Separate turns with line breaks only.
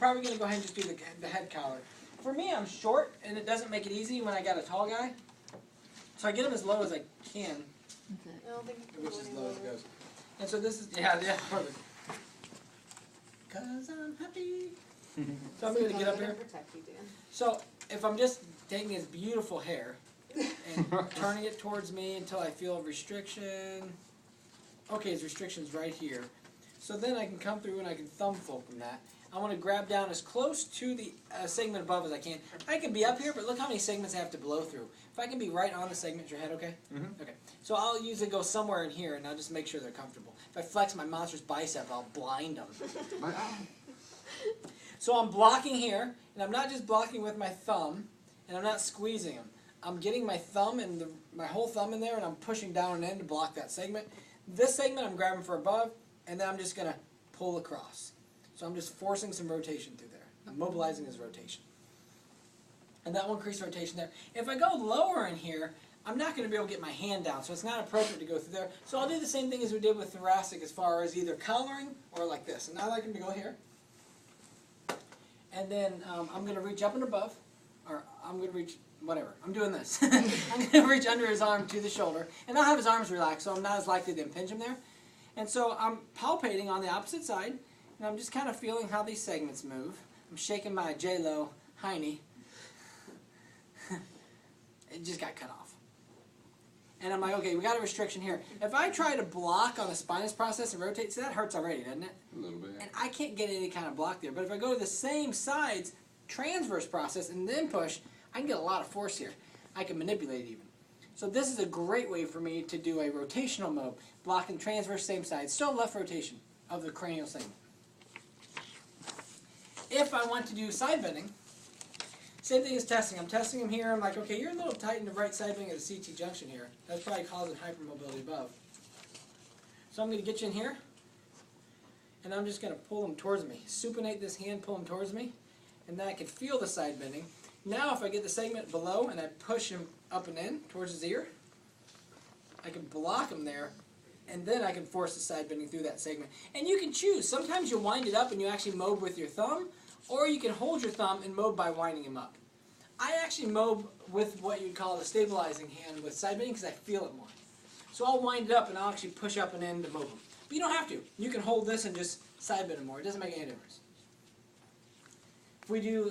probably going to go ahead and just do the head collar. For me, I'm short, and it doesn't make it easy when I got a tall guy. So I get him as low as I can,
I don't think you can
which
go
is
any
low as it
lower.
goes. And so this is, yeah, perfect. 'Cause I'm happy. So I'm going to get up here.
Protect you, Dan.
So if I'm just taking his beautiful hair and turning it towards me until I feel a restriction. Okay, his restriction's right here. So then I can come through and I can thumb fulcrum that. I want to grab down as close to the segment above as I can. I can be up here, but look how many segments I have to blow through. If I can be right on the segment, is your head okay?
Mm-hmm.
Okay. So I'll usually go somewhere in here, and I'll just make sure they're comfortable. If I flex my monster's bicep, I'll blind them. So I'm blocking here, and I'm not just blocking with my thumb, and I'm not squeezing them. I'm getting my thumb and my whole thumb in there, and I'm pushing down and in to block that segment. This segment I'm grabbing for above, and then I'm just going to pull across. So I'm just forcing some rotation through there. I'm mobilizing his rotation. And that will increase rotation there. If I go lower in here, I'm not going to be able to get my hand down, so it's not appropriate to go through there. So I'll do the same thing as we did with thoracic as far as either collaring or like this. And I like him to go here. And then I'm going to reach up and above, or I'm going to reach, whatever. I'm doing this. I'm going to reach under his arm to the shoulder. And I'll have his arms relaxed, so I'm not as likely to impinge him there. And so I'm palpating on the opposite side, and I'm just kind of feeling how these segments move. I'm shaking my J-Lo hiney. It just got cut off. And I'm like, okay, we got a restriction here. If I try to block on the spinous process and rotate, see that hurts already, doesn't it?
A little bit.
And I can't get any kind of block there. But if I go to the same sides, transverse process, and then push, I can get a lot of force here. I can manipulate even. So this is a great way for me to do a rotational mode, blocking transverse same side, still left rotation of the cranial segment. If I want to do side bending, same thing as testing. I'm testing him here. I'm like, okay, you're a little tight in the right side wing of the CT junction here. That's probably causing hypermobility above. So I'm going to get you in here, and I'm just going to pull him towards me. Supinate this hand, pull him towards me, and then I can feel the side bending. Now if I get the segment below and I push him up and in towards his ear, I can block him there, and then I can force the side bending through that segment. And you can choose. Sometimes you wind it up and you actually mobe with your thumb, or you can hold your thumb and mobe by winding him up. I actually mobe with what you'd call a stabilizing hand with side bending because I feel it more. So I'll wind it up and I'll actually push up and in to mobe him. But you don't have to. You can hold this and just side bend him more. It doesn't make any difference. If we do